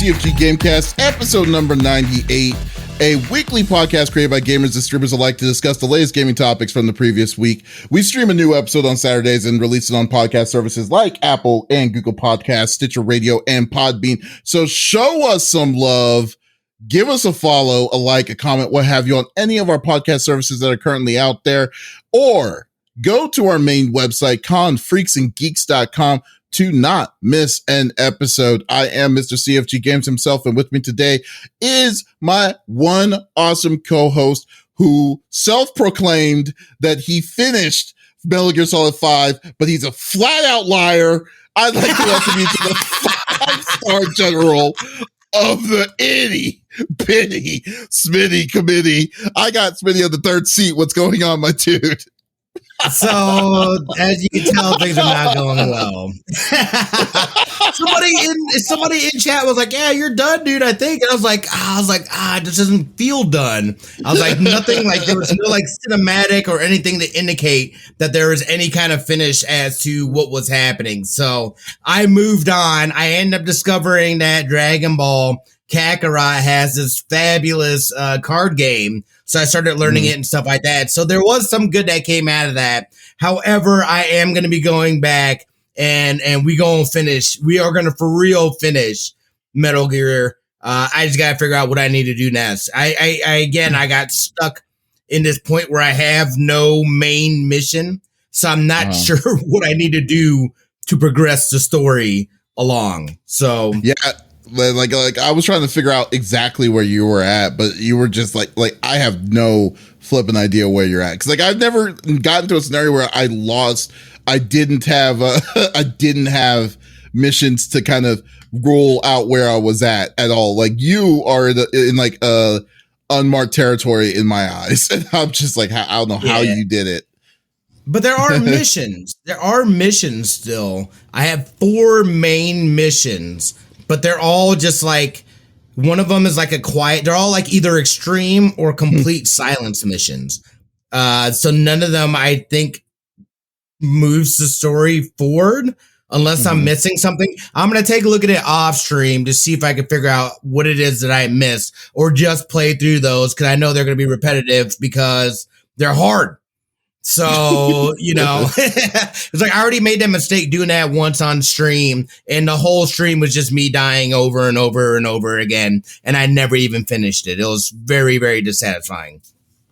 CFG GameCast, episode number 98, a weekly podcast created by gamers and distributors alike to discuss the latest gaming topics from the previous week. We stream a new episode on Saturdays and release it on podcast services like Apple and Google Podcasts, Stitcher Radio, and Podbean. So show us some love. Give us a follow, a like, a comment, what have you on any of our podcast services that are currently out there, or go to our main website, confreaksandgeeks.com, to not miss an episode. I am Mr. CFG Games himself, and with me today is my one awesome co-host who self-proclaimed that he finished Metal Gear Solid 5, but he's a flat-out liar. I'd like to welcome you to the 5-star general of the itty-bitty Smitty committee. I got Smitty on the third seat. What's going on, my dude? So, as you can tell, things are not going well. somebody in chat was like, "Yeah, you're done, dude, I think." And I was like, it just doesn't feel done. I was like, nothing, like there was no like cinematic or anything to indicate that there was any kind of finish as to what was happening. So I moved on. I ended up discovering that Dragon Ball Kakarot has this fabulous card game. So I started learning it and stuff like that. So there was some good that came out of that. However, I am going to be going back and we going to finish. We are going to for real finish Metal Gear. I just got to figure out what I need to do next. I got stuck in this point where I have no main mission. So I'm not sure what I need to do to progress the story along. So yeah. Like I was trying to figure out exactly where you were at, but you were just like I have no flipping idea where you're at. Cause like I've never gotten to a scenario where I lost. I didn't have missions to kind of roll out where I was at all. Like you are in like unmarked territory in my eyes. And I'm just like, I don't know how you did it. But there are missions. There are missions still. I have 4 main missions. But they're all just like, one of them is like a quiet, they're all like either extreme or complete silence missions. So none of them, I think, moves the story forward unless I'm missing something. I'm going to take a look at it off stream to see if I can figure out what it is that I missed or just play through those because I know they're going to be repetitive because they're hard. So, you know, it's like I already made that mistake doing that once on stream and the whole stream was just me dying over and over and over again. And I never even finished it. It was very, very dissatisfying.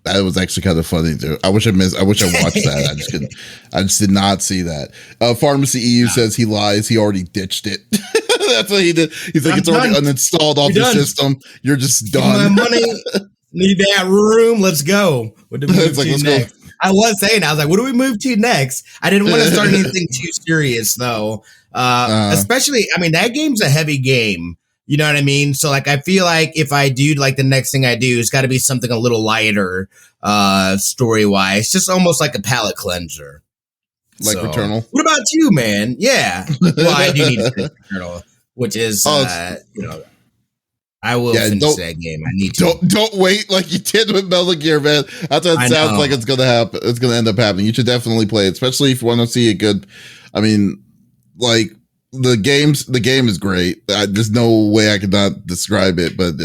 That was actually kind of funny too. I wish I watched that. I just did not see that. Pharmacy EU says he lies. He already ditched it. That's what he did. He's like, it's already uninstalled off the system. You're just done. My money, need that room. Let's go. What did we move to next? I was like, what do we move to next? I didn't want to start anything too serious though. Especially, I mean, that game's a heavy game. You know what I mean? So like, I feel like if I do like the next thing I do, it's got to be something a little lighter, story wise, just almost like a palate cleanser. Like Returnal. What about you, man? Yeah. Well, I do need to finish Returnal, which is, you know, I will finish that game. I need to. Don't wait like you did with Metal Gear, man. That's what it sounds like it's going to happen. It's going to end up happening. You should definitely play it, especially if you want to see a good. I mean, like the game is great. There's no way I could not describe it, but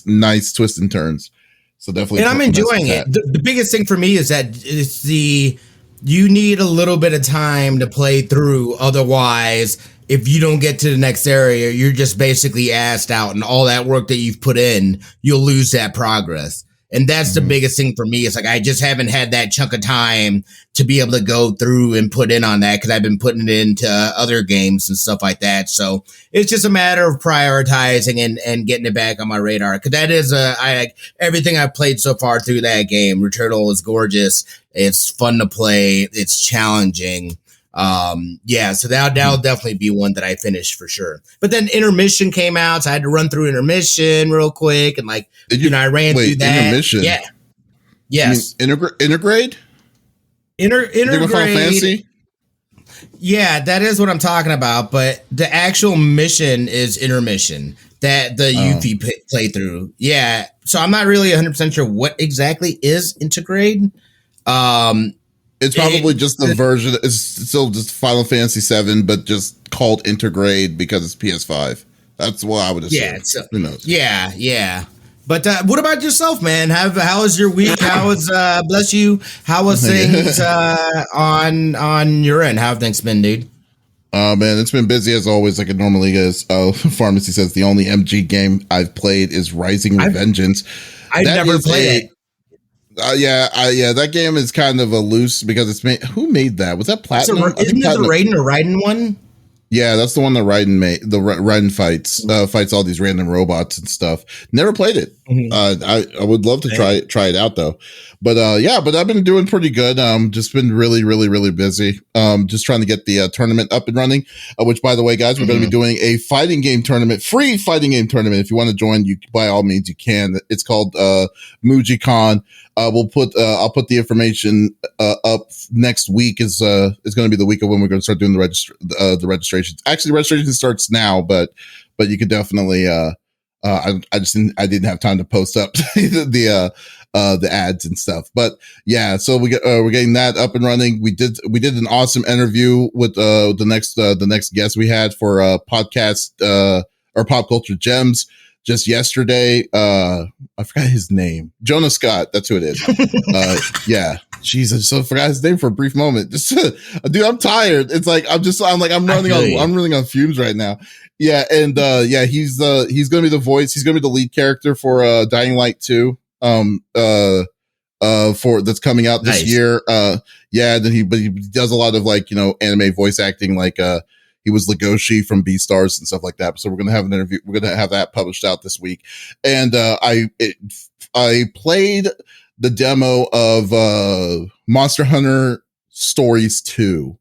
nice twists and turns. So definitely, and I'm enjoying it. The biggest thing for me is that you need a little bit of time to play through. Otherwise, if you don't get to the next area, you're just basically assed out, and all that work that you've put in, you'll lose that progress. And that's the biggest thing for me. It's like, I just haven't had that chunk of time to be able to go through and put in on that because I've been putting it into other games and stuff like that. So it's just a matter of prioritizing and getting it back on my radar. Cause that is everything I've played so far through that game. Returnal is gorgeous. It's fun to play. It's challenging. So that'll definitely be one that I finished for sure. But then intermission came out, so I had to run through intermission real quick, and like I ran through that. Intermission? Yeah. Yes. Intergrade? Intergrade. Final Fantasy? Yeah, that is what I'm talking about. But the actual mission is intermission. That the Yuffie playthrough. Yeah. So I'm not really 100% sure what exactly is Intergrade. It's probably just the version. It's still just Final Fantasy VII, but just called Intergrade because it's PS5. That's what I would assume. Yeah. So, who knows? Yeah. But what about yourself, man? How was your week? How was bless you? How was things on your end? How have things been, dude? Man, it's been busy as always, like it normally is. Pharmacy says the only MG game I've played is Rising Revengeance. I've never played it. That game is kind of a loose because it's made. Who made that? Was that Platinum? Isn't it the Raiden or Raiden one? Yeah, that's the one that Raiden made. The Raiden fights all these random robots and stuff. Never played it. Mm-hmm. I would love to try it out though. But but I've been doing pretty good. Just been really, really, really busy. Just trying to get the tournament up and running. Which, by the way, guys, we're going to be doing a fighting game tournament, free fighting game tournament. If you want to join, you by all means you can. It's called MujiCon. I'll put the information up next week. Is going to be the week of when we're going to start doing the registrations. Actually, the registration starts now, but you could definitely. I didn't have time to post up the ads and stuff, but yeah. So we're getting that up and running. We did an awesome interview with the next guest we had for podcast or Pop Culture Gems. Just yesterday, I forgot his name. Jonah Scott, that's who it is. Yeah, Jesus, so I forgot his name for a brief moment. Just, dude, I'm tired. It's like I'm running on fumes right now. Yeah, and he's gonna be the voice. He's gonna be the lead character for Dying Light 2. For that's coming out this year. Then he does a lot of anime voice acting, he was Legoshi from Beastars and stuff like that. So we're going to have an interview. We're going to have that published out this week. And I played the demo of Monster Hunter Stories 2.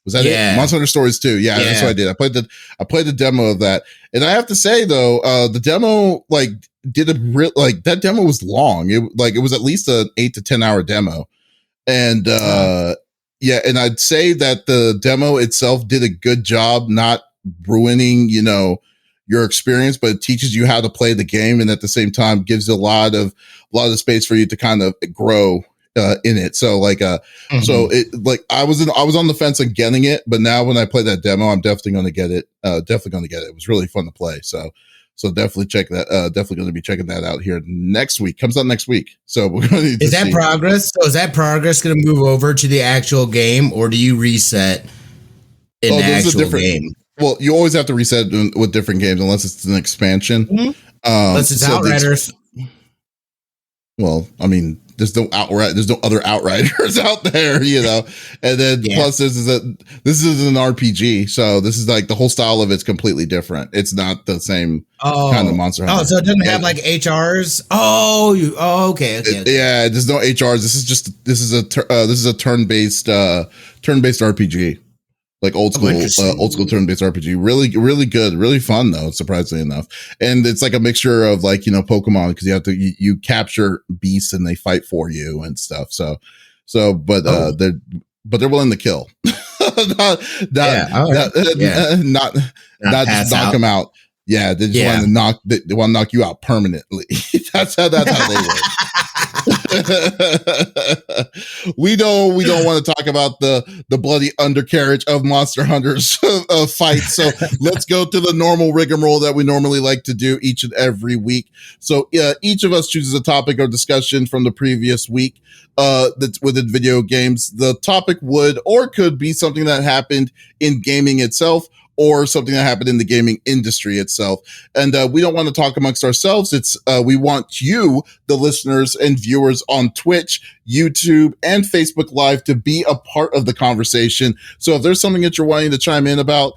Was that it? Monster Hunter Stories 2. Yeah, that's what I did. I played the demo of that. And I have to say though, the demo that demo was long. It was at least an 8 to 10 hour demo. And and I'd say that the demo itself did a good job not ruining, your experience, but it teaches you how to play the game, and at the same time gives a lot of space for you to kind of grow in it. So so it I was on the fence on getting it, but now when I play that demo, I'm definitely going to get it. It was really fun to play. So definitely check that. Definitely going to be checking that out here next week. Comes out next week. So we're going to Is that progress? So is that progress going to move over to the actual game, or do you reset in the actual game? Well, you always have to reset with different games unless it's an expansion. Mm-hmm. Unless it's Outriders. Well, I mean, there's no other Outriders out there, And then plus this is an RPG, so this is the whole style of it's completely different. It's not the same kind of Monster Hunter. Oh, so it doesn't have HRs. Okay. Yeah, there's no HRs. This is a turn-based RPG. Old school turn-based RPG. Really, really good, really fun though, surprisingly enough. And it's a mixture of Pokemon, because you have to you capture beasts and they fight for you and stuff. But they're willing to kill. not just knock them out. Yeah, they just want to knock you out permanently. That's how they work. we don't want to talk about the bloody undercarriage of Monster Hunter's fight. So let's go to the normal rigmarole that we normally like to do each and every week. So each of us chooses a topic or discussion from the previous week that's within video games. The topic would or could be something that happened in gaming itself, or something that happened in the gaming industry itself. And we don't want to talk amongst ourselves. We want you, the listeners and viewers on Twitch, YouTube, and Facebook Live to be a part of the conversation. So if there's something that you're wanting to chime in about,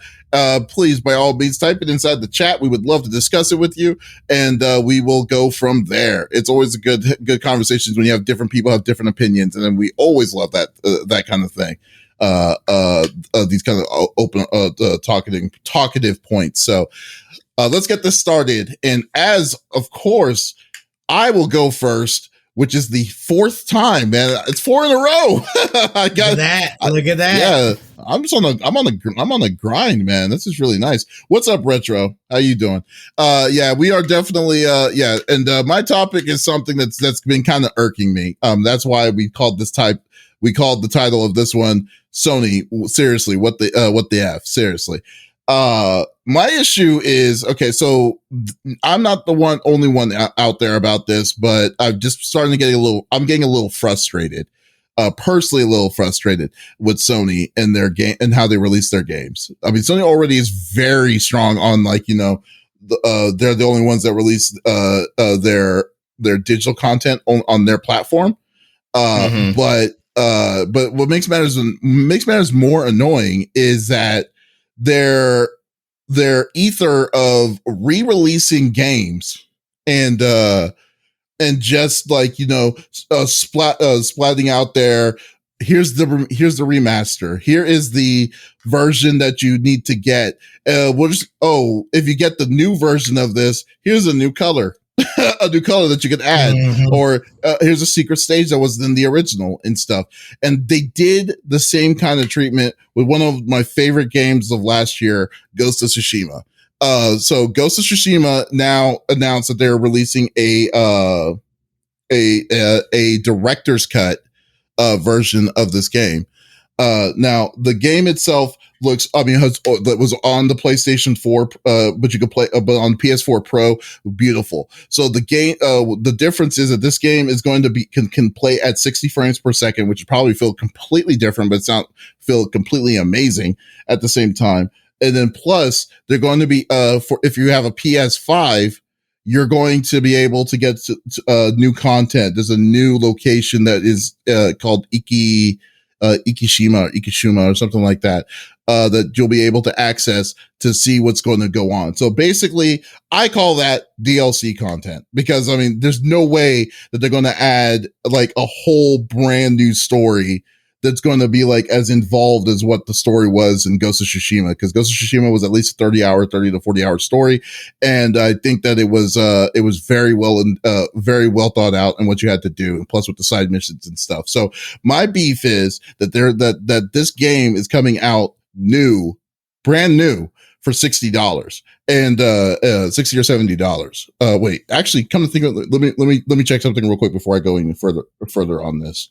please, by all means, type it inside the chat. We would love to discuss it with you, and we will go from there. It's always a good conversations when you have different people have different opinions, and then we always love that kind of thing. These kind of open, talkative points. So, let's get this started. And as of course, I will go first, which is the fourth time, man. It's 4 in a row. I got that. Look at that. Yeah. I'm on a grind, man. This is really nice. What's up, Retro? How you doing? We are definitely, And my topic is something that's been kind of irking me. That's why we called the title of this one, Sony, seriously, what the F, seriously. My My issue is, okay, so I'm not the only one out there about this, but I'm just starting to get I'm getting a little frustrated. Personally, a little frustrated with Sony and their game and how they release their games. I mean, Sony already is very strong on, like, you know, they're the only ones that release their digital content on their platform. But what makes matters more annoying is that their ether of re-remaking games and just, like, you know, splatting out there. Here's the remaster. Here is the version that you need to get. If you get the new version of this, here's a new color. A new color that you could add, or here's a secret stage that was in the original and stuff. And they did the same kind of treatment with one of my favorite games of last year, Ghost of Tsushima. So Ghost of Tsushima now announced that they're releasing a director's cut version of this game. Now the game itself looks, that was on the PlayStation 4, but you could play, but on PS4 Pro, beautiful. So the game, the difference is that this game is going to be, can play at 60 frames per second, which probably feel completely different, but it's not feel completely amazing at the same time. And then plus they're going to be, if you have a PS5, you're going to be able to get new content. There's a new location that is called Ikishima or something like that, that you'll be able to access to see what's going to go on. So basically, I call that DLC content, because I mean, there's no way that they're going to add like a whole brand new story that's going to be like as involved as what the story was in Ghost of Tsushima, because Ghost of Tsushima was at least a 30 to 40 hour story. And I think that it was very well thought out and what you had to do, and plus with the side missions and stuff. So my beef is that that this game is coming out brand new for $60 and $60 or $70. Wait, actually, come to think of it, let me check something real quick before I go any further on this,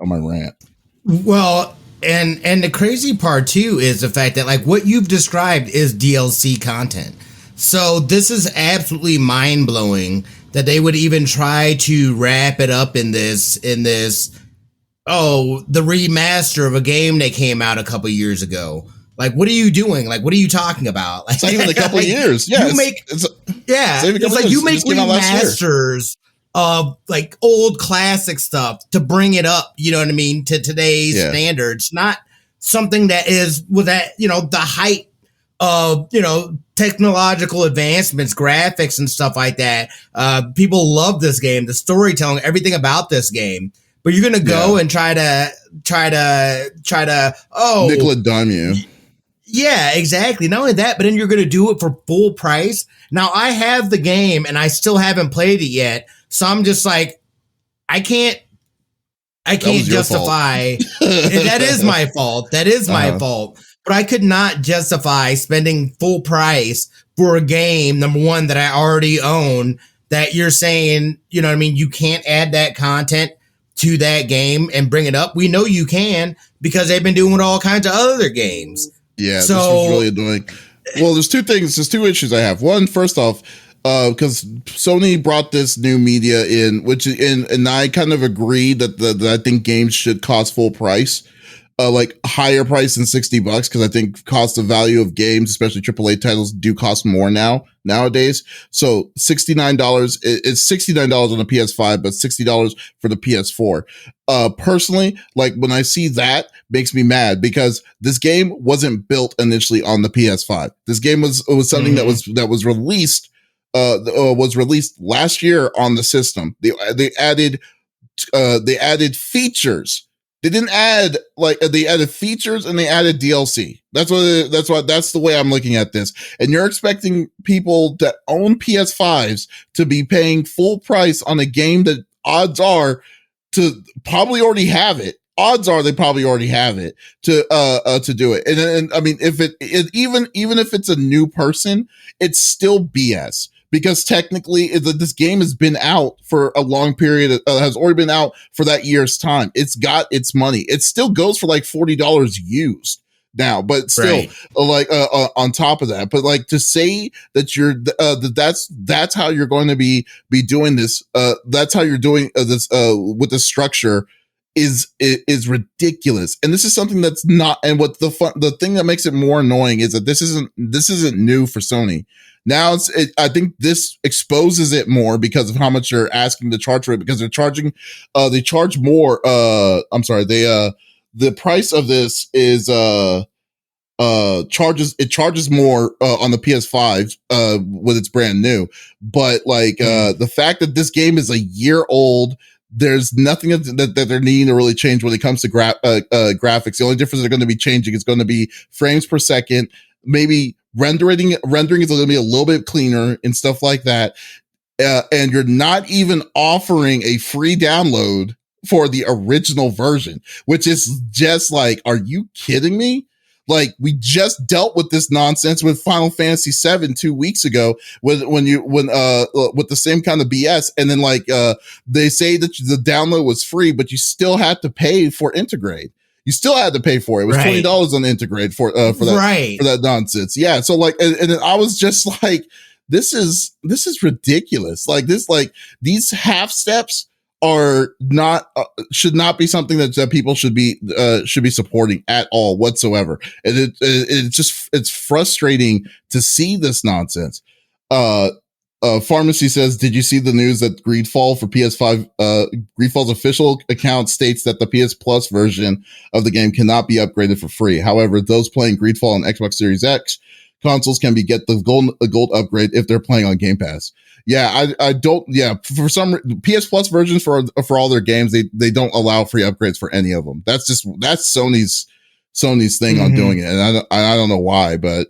on my rant. Well, and the crazy part too is the fact that, like, what you've described is DLC content. So this is absolutely mind blowing that they would even try to wrap it up in this, the remaster of a game that came out a couple years ago. Like, what are you doing? Like, what are you talking about? Like, it's not even a couple years. Yeah, it's like you make remasters of like old classic stuff to bring it up, you know what I mean, to today's standards, not something that is with that, you know, the height of, you know, technological advancements, graphics and stuff like that. People love this game, the storytelling, everything about this game, but you're going to go and try to nickel and dime you. Yeah, exactly. Not only that, but then you're going to do it for full price. Now I have the game and I still haven't played it yet. So I'm just like, I can't justify. That is my fault. That is my fault. But I could not justify spending full price for a game, number one, that I already own, that you're saying, you know what I mean, you can't add that content to that game and bring it up. We know you can, because they've been doing with all kinds of other games. Yeah, so, this was really annoying. Well, there's two issues I have. One, first off, because Sony brought this new media in, and I kind of agree that I think games should cost full price, like higher price than $60, because I think cost of value of games, especially AAA titles, do cost more nowadays. So $69, it's $69 on the PS5, but $60 for the PS4. Personally, like, when I see that, makes me mad, because this game wasn't built initially on the PS5. This game was something that was released. Was released last year on the system. They added features. They didn't add, like, they added features and they added DLC. That's the way I'm looking at this. And you're expecting people that own PS5s to be paying full price on a game that odds are to probably already have it. Odds are they probably already have it to do it. And I mean, if even if it's a new person, it's still BS. Because technically, this game has been out for a long period, has already been out for that year's time. It's got its money. It still goes for like $40 used. now, but still, on top of that, but like to say that that's how you're going to be doing this, that's how you're doing this with the structure is ridiculous. And this is something that's not, and what the thing that makes it more annoying is that this isn't new for Sony. Now I think this exposes it more because of how much they're asking to charge for it, because they charge more. The price of this is charges more on the PS5 when it's brand new. But like the fact that this game is a year old, there's nothing that they're needing to really change when it comes to graphics. The only difference they're going to be changing is going to be frames per second. Maybe rendering is going to be a little bit cleaner and stuff like that. And you're not even offering a free download for the original version, which is just like, are you kidding me? Like, we just dealt with this nonsense with Final Fantasy VII 2 weeks ago with the same kind of BS. And then they say that the download was free, but you still had to pay for Integrate. You still had to pay for it. It was $20 on Integrate for that nonsense. Yeah. So and I was just like, this is ridiculous. Like these half steps are not should not be something that people should be supporting at all whatsoever. And it's frustrating to see this nonsense. Pharmacy says, did you see the news that Greedfall for PS5, Greedfall's official account states that the PS Plus version of the game cannot be upgraded for free. However, those playing Greedfall on Xbox Series X consoles can get the gold upgrade if they're playing on Game Pass. Yeah, I don't. Yeah, for some PS Plus versions for all their games, they don't allow free upgrades for any of them. That's Sony's thing on doing it, and I don't know why, but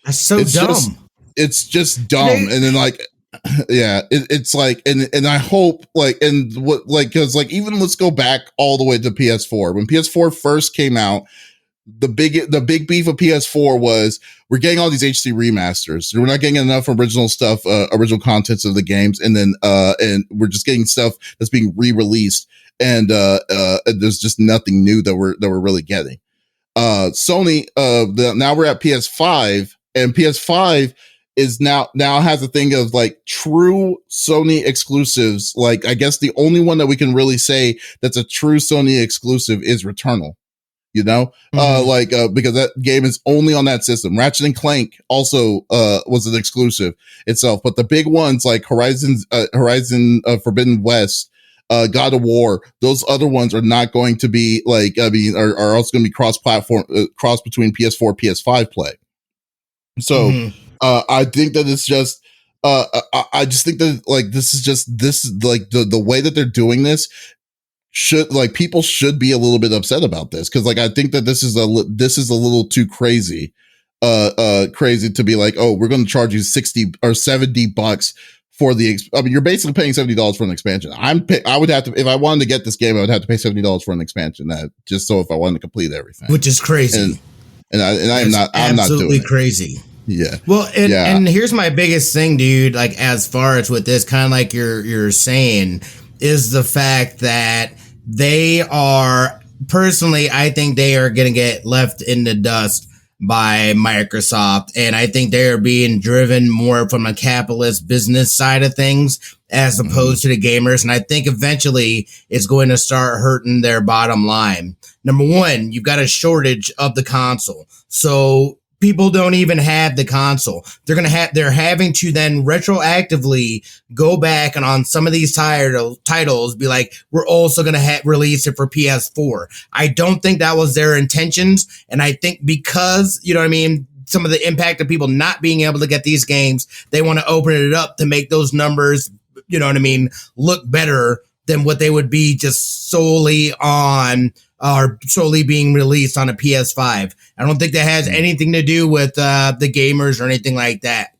that's so dumb. It's just dumb, and then it's like, and I hope because even let's go back all the way to PS4 when PS4 first came out. The big beef of PS4 was we're getting all these HD remasters. We're not getting enough original stuff, original contents of the games, and then and we're just getting stuff that's being re-released, and there's just nothing new that we're really getting. Sony, now we're at PS5, and PS5 is now has a thing of like true Sony exclusives. Like, I guess the only one that we can really say that's a true Sony exclusive is Returnal. You know, because that game is only on that system. Ratchet and Clank also was an exclusive itself, but the big ones like Horizon Forbidden West, God of War, those other ones are not going to be are also going to be cross-platform, cross between PS4, PS5 play. So I think that it's just. I just think that this is the way that they're doing this. People should be a little bit upset about this, because I think that this is a little too crazy to be like, oh, we're going to charge you $60 or $70 for the. I mean, you're basically paying $70 for an expansion. I would have to, if I wanted to get this game, I would have to pay $70 for an expansion. That just so if I wanted to complete everything, which is crazy, and I'm not doing it. Crazy. Yeah. Well, and here's my biggest thing, dude. Like, as far as with this, kind of like you're saying, is the fact that they are, personally, I think they are going to get left in the dust by Microsoft. And I think they're being driven more from a capitalist business side of things as opposed to the gamers. And I think eventually it's going to start hurting their bottom line. Number one, you've got a shortage of the console. So people don't even have the console. They're having to then retroactively go back and on some of these titles be like, we're also going to release it for PS4. I don't think that was their intentions. And I think because, you know what I mean, some of the impact of people not being able to get these games, they want to open it up to make those numbers, you know what I mean, look better than what they would be just solely on are solely being released on a PS5. I don't think that has anything to do with the gamers or anything like that.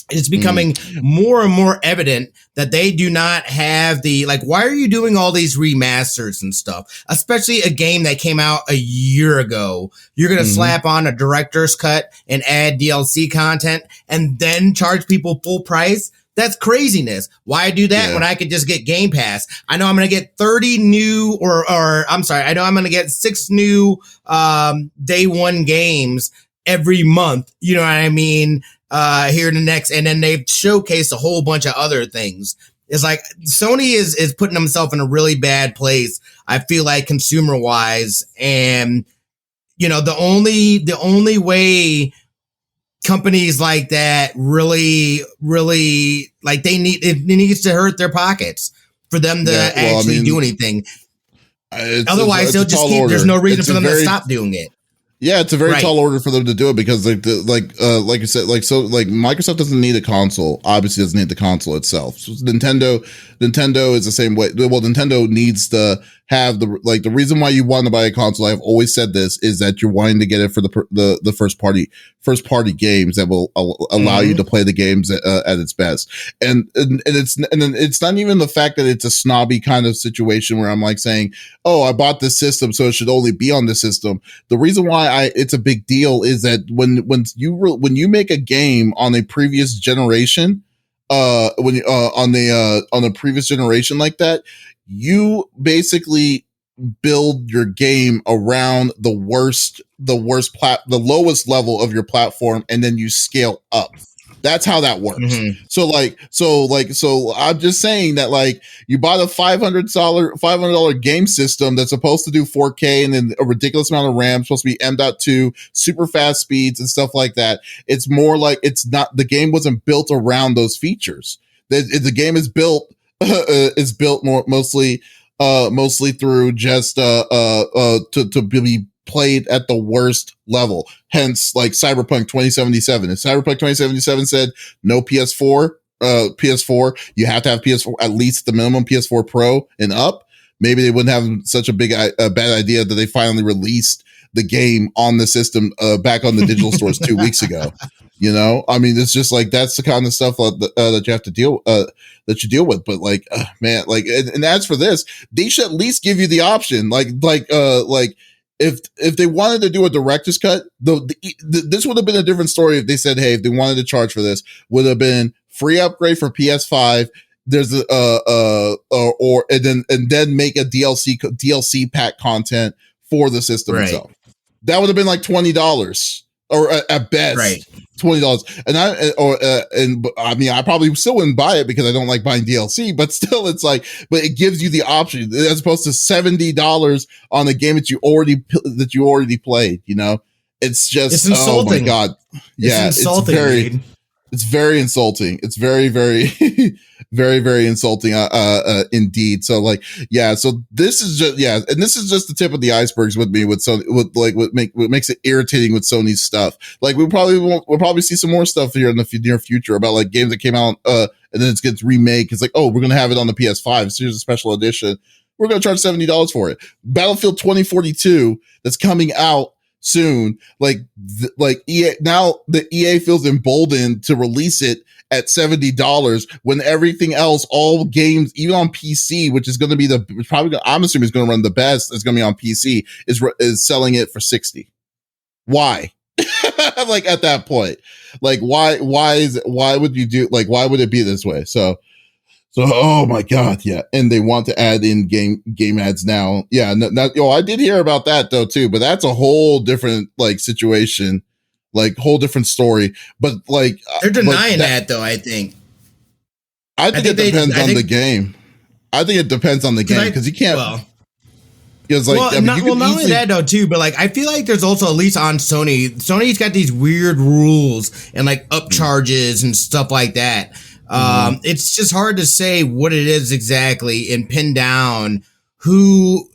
It's becoming more and more evident that they do not have why are you doing all these remasters and stuff? Especially a game that came out a year ago. You're going to slap on a director's cut and add DLC content and then charge people full price. That's craziness. Why do that when I could just get Game Pass? I know I'm going to get 30 new I know I'm going to get 6 new day one games every month. You know what I mean? Here in the next, and then they've showcased a whole bunch of other things. It's like Sony is putting themselves in a really bad place, I feel like, consumer wise. And, you know, the only way companies like that really, like it needs to hurt their pockets for them to do anything. Otherwise, they'll just keep, there's no reason for them to stop doing it. Yeah, it's a very tall order for them to do it because like you said, Microsoft doesn't need a console. Obviously doesn't need the console itself. So Nintendo is the same way. Well, Nintendo needs to have the reason why you want to buy a console. I've always said this is that you're wanting to get it for the first party games that will allow you to play the games at its best. And it's not even the fact that it's a snobby kind of situation where I'm like saying, oh, I bought this system, so it should only be on the system. The reason why it's a big deal is that when you make a game on a previous generation, on a previous generation like that, you basically build your game around the lowest level of your platform, and then you scale up. That's how that works. Mm-hmm. So I'm just saying that, like, you bought a $500 game system that's supposed to do 4K and then a ridiculous amount of RAM, supposed to be M.2, super fast speeds and stuff like that. It's more like the game wasn't built around those features. The game is built mostly through just to be played at the worst level. Hence, like Cyberpunk 2077. If Cyberpunk 2077 said no PS4, you have to have PS4, at least the minimum PS4 Pro and up, maybe they wouldn't have such a bad idea that they finally released the game on the system back on the digital stores 2 weeks ago. You know, I mean, it's just like that's the kind of stuff that you have to deal with. But like, man, like, and as for this, they should at least give you the option. Like if they wanted to do a director's cut, this would have been a different story if they said, hey, if they wanted to charge for this, would have been free upgrade for PS5. There's and then make a DLC pack content for the system itself. That would have been like $20 or at best $20. And I mean, I probably still wouldn't buy it because I don't like buying DLC, but still it's like, but it gives you the option as opposed to $70 on a game that you already played, you know? It's just, it's insulting. Oh my God. Yeah. It's insulting, it's very insulting. It's very, very, very, very insulting, indeed. So like, yeah, so this is just, yeah. And this is just the tip of the icebergs with me with Sony, what makes it irritating with Sony's stuff. Like we'll probably see some more stuff here in the near future about like games that came out, and then it gets remade. It's like, oh, we're going to have it on the PS5. So here's a special edition. We're going to charge $70 for it. Battlefield 2042 that's coming out soon, like EA, now the EA feels emboldened to release it at $70 when everything else, all games, even on PC, which is going to be I'm assuming is going to run the best, is going to be on PC, is selling it for $60. Why? Like at that point, like why would you do, like why would it be this way? So oh my God, yeah, and they want to add in game ads now. Yeah, I did hear about that though too, but that's a whole different like situation, like whole different story. But like they're denying that though. I think it depends on the game. I think it depends on the game because you can't. Well, because like not only that though too, but like I feel like there's also, at least on Sony's got these weird rules and like upcharges and stuff like that. It's just hard to say what it is exactly and pin down who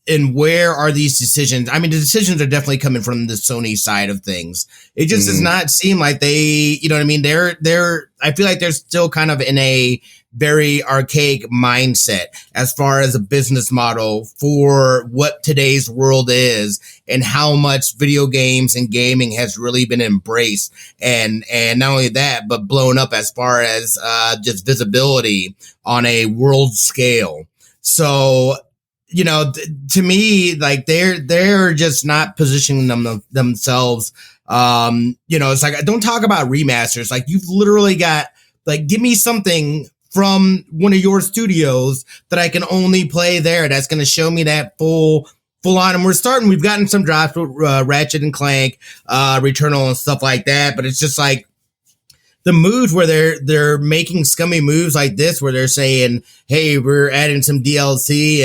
and where are these decisions. I mean, the decisions are definitely coming from the Sony side of things. It just does not seem like they, you know what I mean? I feel like they're still kind of in a very archaic mindset as far as a business model for what today's world is and how much video games and gaming has really been embraced. And not only that, but blown up as far as just visibility on a world scale. So, you know, to me, like they're just not positioning themselves. You know, it's like, don't talk about remasters. Like you've literally got Like, give me something from one of your studios that I can only play there. That's going to show me that full on. And we've gotten some drops with Ratchet and Clank, Returnal and stuff like that. But it's just like the moves where they're making scummy moves like this, where they're saying, hey, we're adding some DLC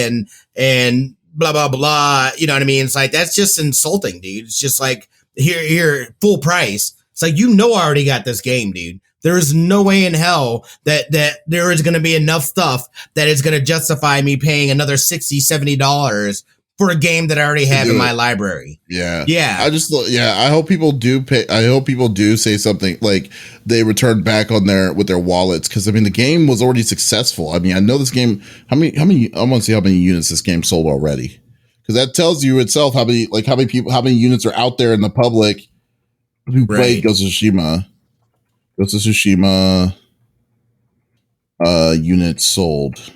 and blah, blah, blah. You know what I mean? It's like, that's just insulting, dude. It's just like, here, full price. It's like, I already got this game, dude. There is no way in hell that there is going to be enough stuff that is going to justify me paying another $60, $70 for a game that I already have in my library. Yeah. Yeah. I hope people do pay. I hope people do say something like they return back on with their wallets. Cause I mean, the game was already successful. I mean, I know this game, I want to see how many units this game sold already. Cause that tells you itself how many units are out there in the public who played Ghost of Tsushima. Units sold.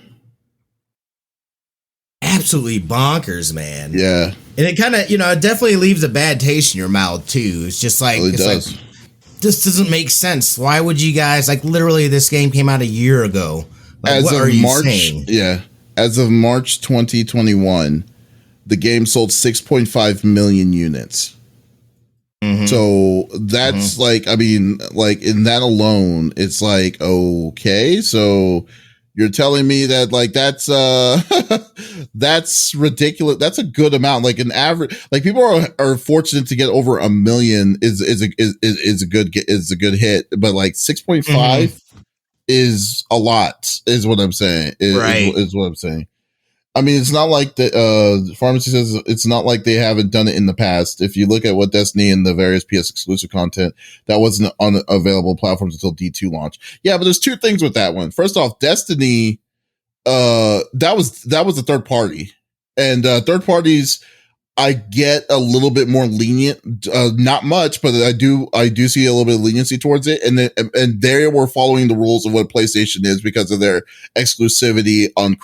Absolutely bonkers, man. Yeah. And it kind of, it definitely leaves a bad taste in your mouth too. It's just like, It does. like, this doesn't make sense. Why would you guys, like, literally this game came out a year ago. Like, what are you saying? Yeah. As of March 2021, the game sold 6.5 million units. Mm-hmm. So that's like, I mean, like in that alone, it's like, okay, so you're telling me that like that's that's ridiculous. That's a good amount. Like an average, like people are fortunate to get over 1 million is a good hit, but like 6.5 is a lot, is what I'm saying. Is what I'm saying. I mean, it's not like the pharmacy says it's not like they haven't done it in the past. If you look at what Destiny and the various PS exclusive content that wasn't on available platforms until D2 launch. Yeah, but there's two things with that one. First off, Destiny, that was a third party, and third parties, I get a little bit more lenient, not much, but I do see a little bit of leniency towards it. And they were following the rules of what PlayStation is because of their exclusivity on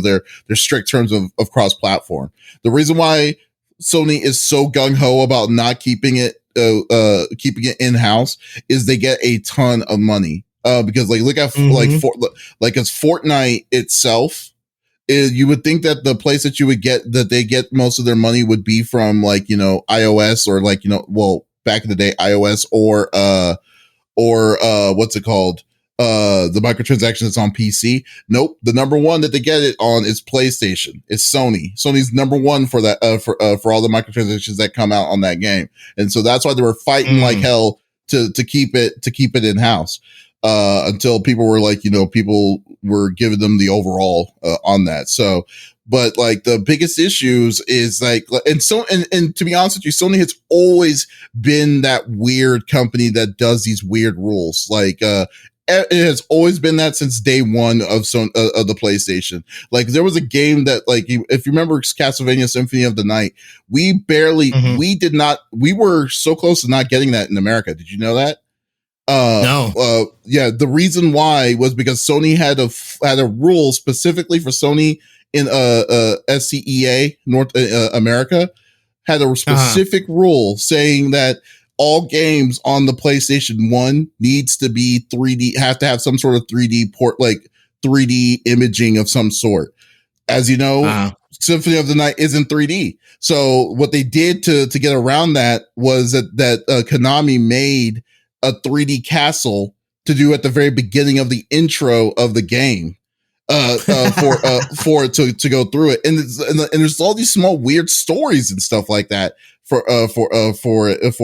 their strict terms of cross platform. The reason why Sony is so gung ho about not keeping it in house is they get a ton of money. Because like, look at as Fortnite itself, you would think that the place that you would get that they get most of their money would be from like, iOS or like, well, back in the day, iOS or what's it called? The microtransactions that's on PC. Nope. The number one that they get it on is PlayStation. It's Sony. Sony's number one for that, for all the microtransactions that come out on that game. And so that's why they were fighting like hell to keep it in house. Until people were like, people were giving them the overall on that. So, but like the biggest issues is like, and to be honest with you, Sony has always been that weird company that does these weird rules. Like, it has always been that since day one of the PlayStation. Like there was a game that like, if you remember Castlevania Symphony of the Night, we were so close to not getting that in America. Did you know that? No. Yeah. The reason why was because Sony had a rule specifically for Sony in SCEA North America had a specific rule saying that all games on the PlayStation 1 needs to be 3D, have to have some sort of 3D port, like 3D imaging of some sort. As you know, Symphony of the Night isn't 3D. So what they did to get around that was that Konami made a 3D castle to do at the very beginning of the intro of the game, for it to go through it. And there's all these small weird stories and stuff like that for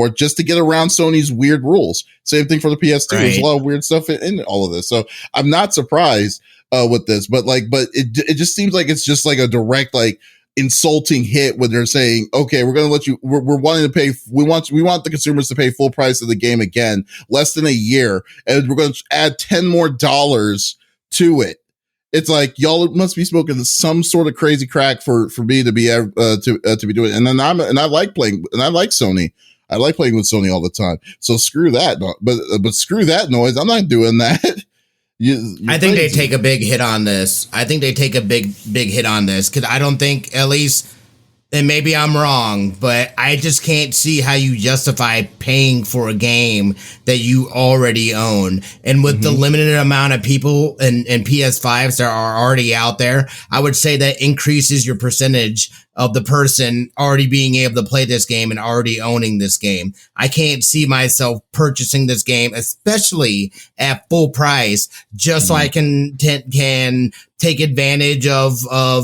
just to get around Sony's weird rules. Same thing for the PS2. Right. There's a lot of weird stuff in all of this. So I'm not surprised, with this, but it just seems like it's just like a direct, like, insulting hit when they're saying, okay, we're going to let you, we're wanting to pay, we want the consumers to pay full price of the game again, less than a year, and we're going to add $10 more to it. It's like, y'all must be smoking some sort of crazy crack for me to be to be doing it. And then I like playing, and I like Sony. I like playing with Sony all the time. So screw that. But screw that noise. I'm not doing that. I think they take a big hit on this. I think they take a big hit on this because I don't think, at least and maybe I'm wrong, but I just can't see how you justify paying for a game that you already own. And with the limited amount of people and PS5s that are already out there, I would say that increases your percentage of the person already being able to play this game and already owning this game. I can't see myself purchasing this game, especially at full price, just so I can take advantage of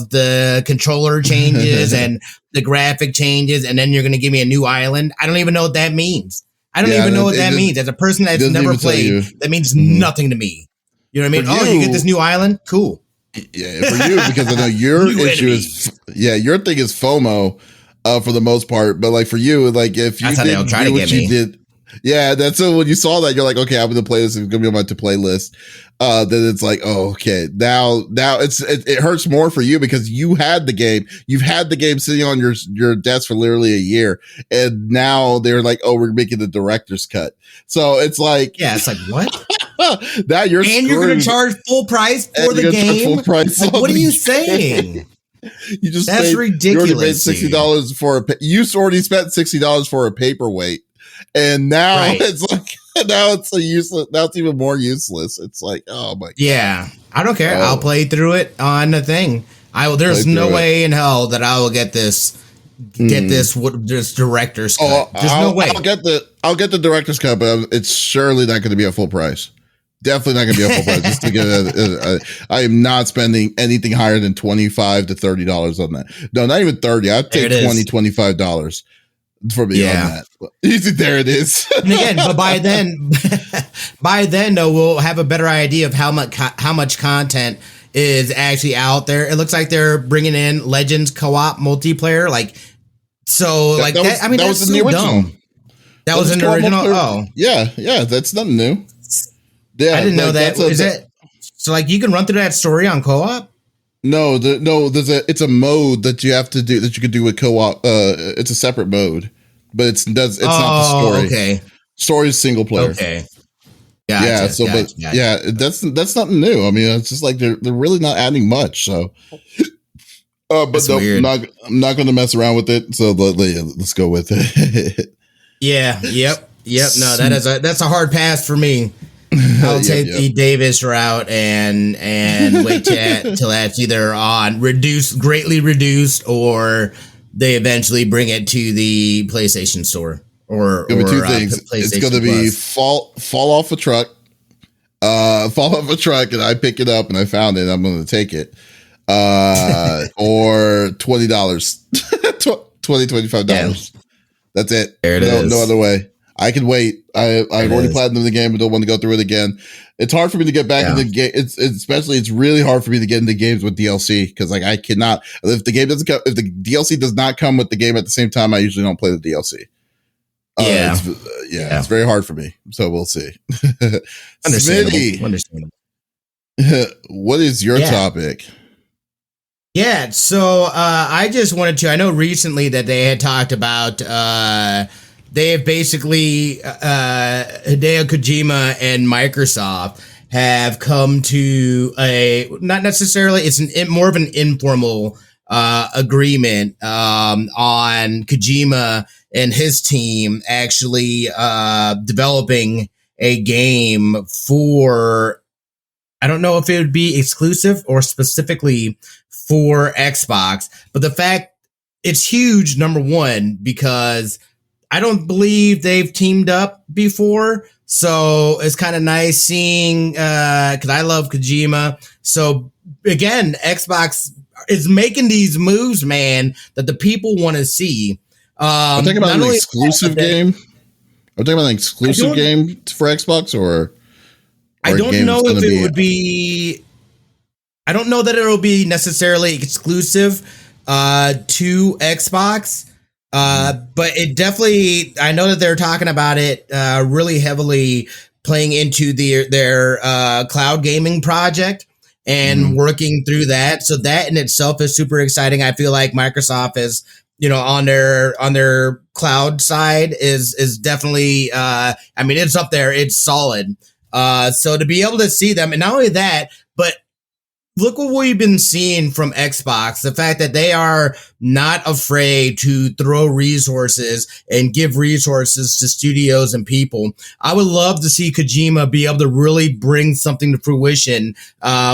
the controller changes and the graphic changes, and then you're going to give me a new island. I don't even know what that means. I don't even know what that means. As a person that's never played, that means nothing to me. You know what I mean? You get this new island? Cool. Yeah, for you, because I know your issue is, your thing is FOMO for the most part. But like for you, like if you didn't do what you did, that's so when you saw that, you're like, okay, I'm going to play this. It's going to be on my to play list. Then it's like, oh, okay, now it hurts more for you because you had the game. You've had the game sitting on your desk for literally a year, and now they're like, oh, we're making the director's cut. So it's like, it's like what? Now you're going to charge full price for the game. Full price like, what are you saying? That's ridiculous. You already spent $60 for you already spent $60 for a paperweight, and now it's like now it's useless. Now it's even more useless. It's like, oh my god. Yeah, I don't care. I'll play through it on the thing. There's no way in hell that I will get this. This director's cut. There's no way. I'll get the director's cut, but it's surely not going to be at full price. Definitely not going to be a full price. Just to get I am not spending anything higher than $25 to $30 on that. No, not even 30. I'd take $20, $25 for me on that. There it is. And again, but by then, though, we'll have a better idea of how much content is actually out there. It looks like they're bringing in Legends co-op multiplayer. Like, so like that. I mean, that was in the original. That was in the original. Oh, yeah. That's nothing new. Yeah, I didn't know that. Is it so? Like you can run through that story on co-op? No. It's a mode that you have to do that you could do with co-op. It's a separate mode, but it's not the story. Okay, story is single player. Okay, gotcha. That's nothing new. I mean, it's just like they're really not adding much. So, but no, I'm not going to mess around with it. So let's go with it. Yeah. Yep. No, that's a hard pass for me. I'll take the Davies route and wait till that's either on greatly reduced, or they eventually bring it to the PlayStation Store or two things. It's going to be fall off a truck, and I pick it up and I found it. I'm going to take it, or $20, $25. That's it. There it is. No other way. I can wait. I've already platinumed the game and don't want to go through it again. It's hard for me to get back into the game. It's really hard for me to get into games with DLC because like I cannot. If the DLC does not come with the game at the same time, I usually don't play the DLC. It's very hard for me. So we'll see. Understandable. What is your topic? Yeah, so I just wanted to. I know recently that they had talked about. They have basically, Hideo Kojima and Microsoft have come to not necessarily, it's more of an informal agreement on Kojima and his team actually developing a game for, I don't know if it would be exclusive or specifically for Xbox, but the fact it's huge, number one, because I don't believe they've teamed up before. So it's kind of nice seeing, cause I love Kojima. So again, Xbox is making these moves, man, that the people want to see. I'm talking about an exclusive game. I'm talking about an exclusive game for Xbox or I don't know if it would be, I don't know that it'll be necessarily exclusive, to Xbox. But it definitely, I know that they're talking about it, really heavily playing into their cloud gaming project and working through that. So that in itself is super exciting. I feel like Microsoft is, on their cloud side is definitely, I mean, it's up there. It's solid. So to be able to see them, and not only that, but look what we've been seeing from Xbox. The fact that they are not afraid to throw resources and give resources to studios and people. I would love to see Kojima be able to really bring something to fruition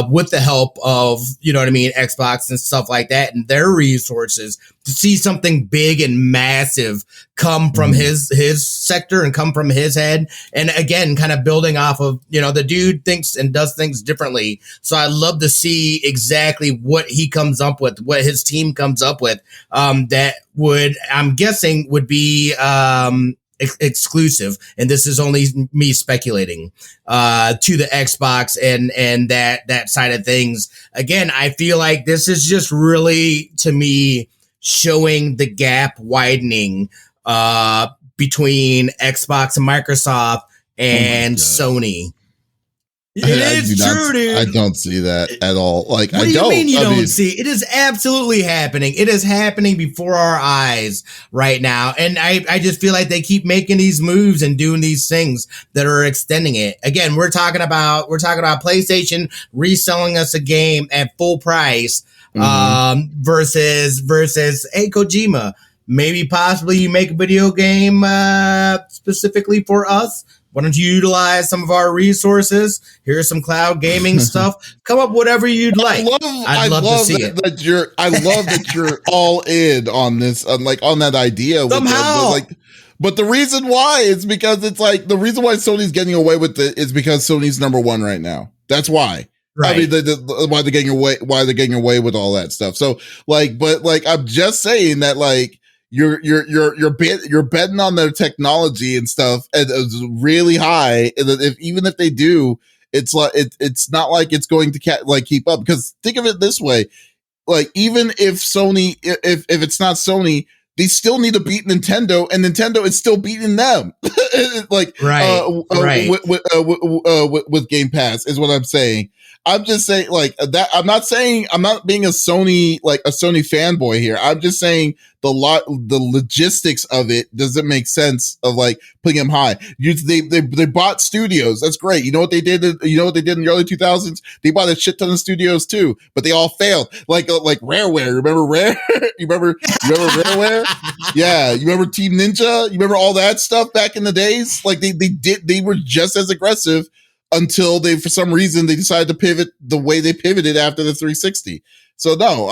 with the help of, you know what I mean, Xbox and stuff like that and their resources, to see something big and massive come from his sector and come from his head. And again, kind of building off of, you know, the dude thinks and does things differently. So I love to see exactly what he comes up with, what his team comes up with, that would, I'm guessing, would be exclusive. And this is only me speculating to the Xbox and that side of things. Again, I feel like this is just really, to me, showing the gap widening between Xbox and Microsoft and Sony. It is true, dude. I don't see that at all. Like, what do you mean you don't see? It is absolutely happening. It is happening before our eyes right now. And I just feel like they keep making these moves and doing these things that are extending it. Again, we're talking about PlayStation reselling us a game at full price versus hey, Kojima, maybe possibly you make a video game specifically for us. Why don't you utilize some of our resources? Here's some cloud gaming stuff. Come up whatever you'd like. I'd love to see it. I love that you're all in on this, like on that idea. Somehow. But the reason why is because it's like the reason why Sony's getting away with it is because Sony's number one right now. That's why. Right. I mean, why they're getting away with all that stuff. So I'm just saying that you're betting on their technology and stuff, and it's really high. And even if they do, it's like it's not like it's going to keep up. Because think of it this way: like, even if Sony, if it's not Sony, they still need to beat Nintendo, and Nintendo is still beating them. With Game Pass is what I'm saying. I'm just saying that. I'm not being a Sony fanboy here. I'm just saying the logistics of it doesn't make sense of putting them high. They bought studios. That's great. You know what they did? You know what they did in the early 2000s? They bought a shit ton of studios too, but they all failed. Like Rareware. Remember Rare? you remember Rareware? Yeah. You remember Team Ninja? You remember all that stuff back in the days? They were just as aggressive until for some reason they decided to pivot the way they pivoted after the 360. So no,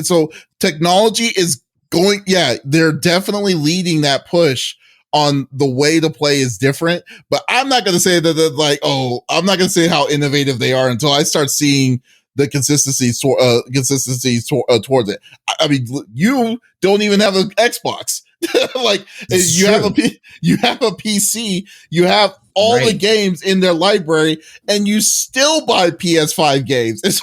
so technology is going. Yeah, they're definitely leading that push on the way to play is different. But I'm not going to say that I'm not going to say how innovative they are until I start seeing the consistency towards it. I mean, you don't even have an Xbox. You have a PC, you have all the games in their library, and you still buy PS5 games. Is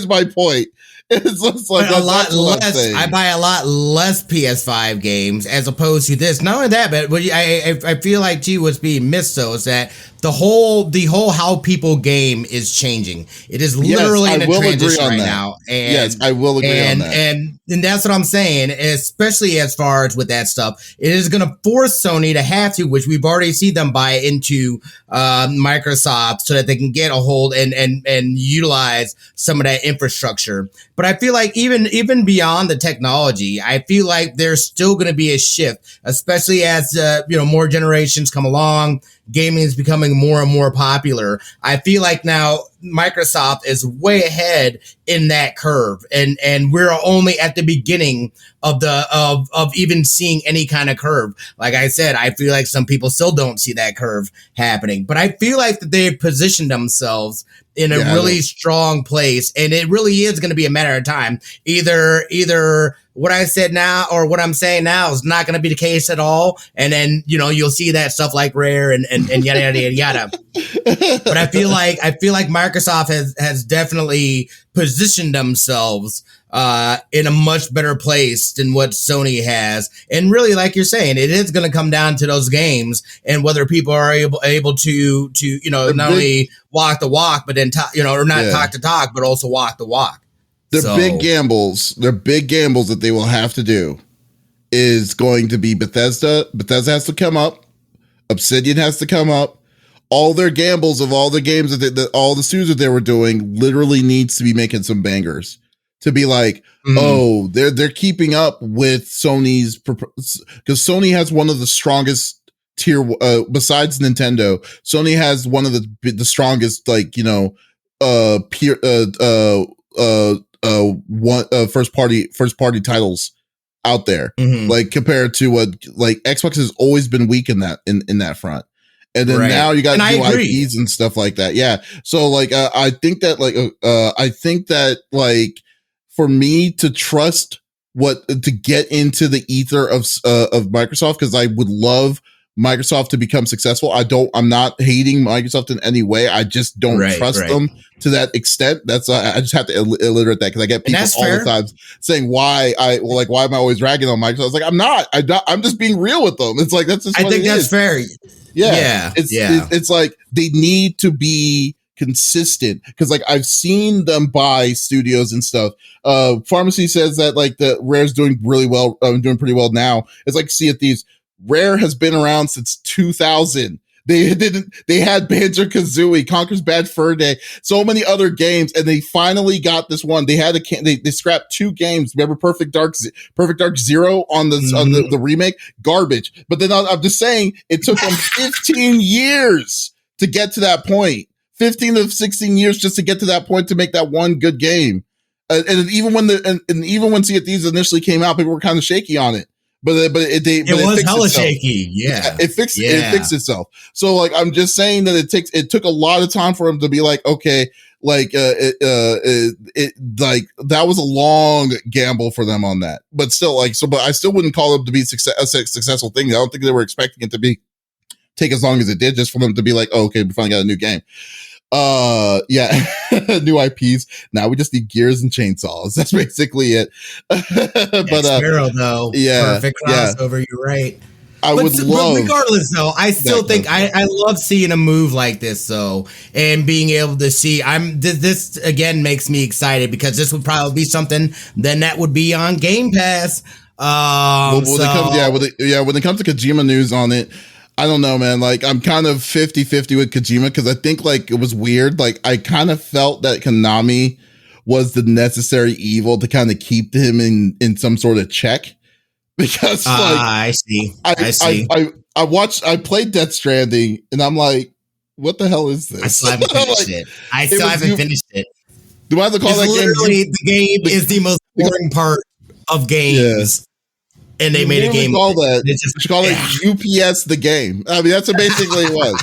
my point. It's just a lot less. I buy a lot less PS5 games as opposed to this. Not only that, but I feel like too what's being missed though is that the whole how people game is changing. It is literally in a transition right now. And, yes, I will agree on that. And that's what I'm saying, especially as far as with that stuff. It is going to force Sony to have to, which we've already seen them buy into Microsoft so that they can get a hold and utilize some of that infrastructure. But I feel like even beyond the technology, I feel like there's still going to be a shift, especially as more generations come along. Gaming is becoming more and more popular. I feel like now Microsoft is way ahead in that curve, and we're only at the beginning of even seeing any kind of curve. Like I said, I feel like some people still don't see that curve happening, but I feel like that they've positioned themselves in a really strong place, and it really is going to be a matter of time. Either what I said now or what I'm saying now is not going to be the case at all, and then you'll see that stuff like Rare and yada yada yada. But I feel like Microsoft has definitely positioned themselves in a much better place than what Sony has. And really, like you're saying, it is going to come down to those games and whether people are able to not only walk the walk, but then talk the talk, but also walk the walk. Big gambles. They're big gambles that they will have to do is going to be Bethesda. Bethesda has to come up. Obsidian has to come up. all their gambles of all the games that all the studios that they were doing literally needs to be making some bangers to be like, oh, they're keeping up with Sony's, because Sony has one of the strongest tier, besides Nintendo. Sony has one of the strongest, like, you know, peer, first party titles out there, like compared to what, like Xbox has always been weak in that front. And then now you got new IPs and stuff like that. Yeah. So like, I think that for me to trust to get into the ether of Microsoft, because I would love Microsoft to become successful. I'm not hating Microsoft in any way. I just don't trust them to that extent. That's I just have to illiterate that, because I get people all the time saying why am I always ragging on Microsoft? I was like, I'm not. I'm just being real with them. It's like, that's just I think that's fair. Yeah. It's like they need to be consistent, because like I've seen them buy studios and stuff. Pharmacy says that like the Rare's doing really well, doing pretty well now. It's like Sea of Thieves. Rare has been around since 2000. They had Banjo-Kazooie, Conker's Bad Fur Day, so many other games, and they finally got this one. They had they scrapped 2 games. Remember Perfect Dark Zero on the remake? Garbage. But then I'm just saying, it took them 15 years to get to that point. 15 to 16 years just to get to that point to make that one good game. And even when Sea of Thieves initially came out, people were kind of shaky on it. But it was hella shaky. Yeah. It fixed itself. So like, I'm just saying that it took a lot of time for him to be like, okay, like, like that was a long gamble for them on that, but still but I still wouldn't call it to be a successful thing. I don't think they were expecting it to take as long as it did, just for them to be like, oh, okay, we finally got a new game. Yeah, new IPs. Now we just need gears and chainsaws. That's basically it. But Sparrow, though, perfect crossover. You're right. But regardless, though, I still think I love seeing a move like this, though, and being able to see. This again makes me excited, because this would probably be something that would be on Game Pass. When it comes to Kojima news on it, I don't know, man. Like, I'm kind of 50-50 with Kojima, because I think like it was weird. Like, I kind of felt that Konami was the necessary evil to kind of keep him in some sort of check, because like, I see. I played Death Stranding, and I'm like, what the hell is this? I still haven't finished it. I still haven't finished it. Do I have to call that game? The game is the most boring part of games. Yeah. And they made a game. Call it UPS the game. I mean, that's what basically it was.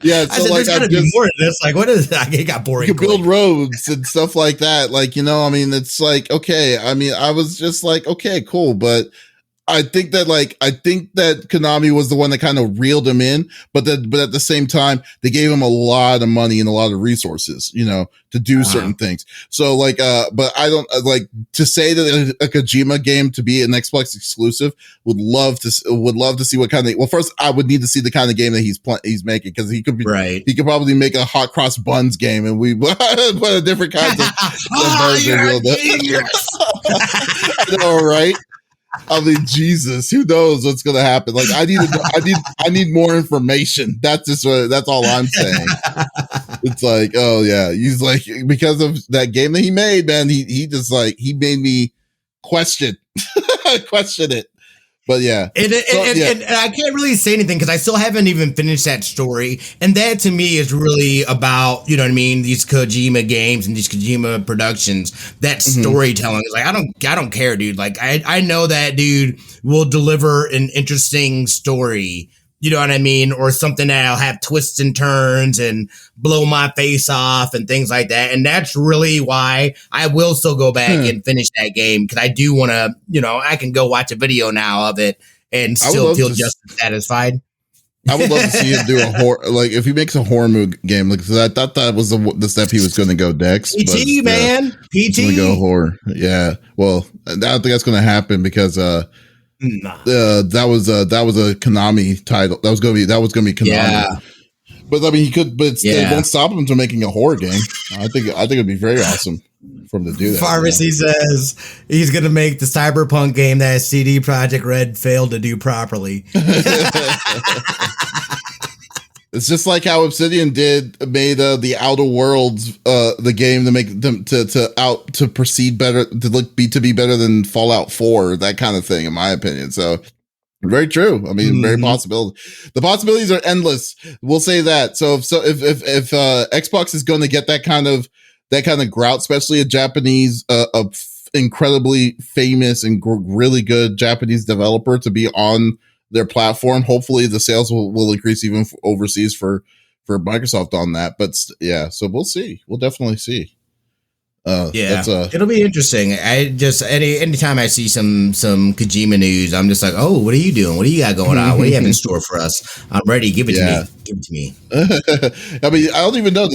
Yeah, so like, there's gotta be more to this. Like, what is that? It got boring. You can build roads and stuff like that. Like, you know, I mean, it's like, okay. I mean, I was just like, okay, cool, but I think that Konami was the one that kind of reeled him in, but at the same time, they gave him a lot of money and a lot of resources, you know, to do certain things. So like, but I don't like to say that a Kojima game to be an Xbox exclusive. Would love to see what kind of. Well, first I would need to see the kind of game that he's making, because he could be He could probably make a hot cross buns game, and we put a different kinds of. I know, right? I mean, Jesus, who knows what's going to happen? Like, I need more information. That's all I'm saying. It's like, oh yeah, he's like, because of that game that he made, man, he just like, he made me question it. But yeah. And I can't really say anything, because I still haven't even finished that story. And that to me is really about, you know what I mean, these Kojima games and these Kojima productions. That storytelling is like, I don't care, dude. Like, I know that dude will deliver an interesting story. You know what I mean? Or something that'll have twists and turns and blow my face off and things like that. And that's really why I will still go back and finish that game, because I do want to, you know, I can go watch a video now of it and still feel just satisfied. I would love to see him do a horror, like if he makes a horror movie game. Like, I thought that was the step he was going to go next. PG, man. PG. Going to go horror. Yeah. Well, I don't think that's going to happen, because that was a Konami title. That was gonna be Konami. Yeah. But I mean, he could, but it won't stop him from making a horror game. I think it'd be very awesome for him to do that. Pharmacy says he's gonna make the Cyberpunk game that CD Projekt Red failed to do properly. It's just like how Obsidian made the Outer Worlds the game to make them to proceed better, to be better than Fallout 4, that kind of thing, in my opinion. So very true. I mean, very possible. The possibilities are endless. We'll say that. So if Xbox is going to get that kind of grout, especially a Japanese incredibly famous and really good Japanese developer to be on their platform, hopefully the sales will increase even overseas for Microsoft on that. But yeah, so we'll see. We'll definitely see. It'll be interesting. I just anytime I see some Kojima news, I'm just like, oh, what are you doing? What do you got going on? What do you have in store for us? I'm ready. Give it to me. Give it to me. I mean, I don't even know.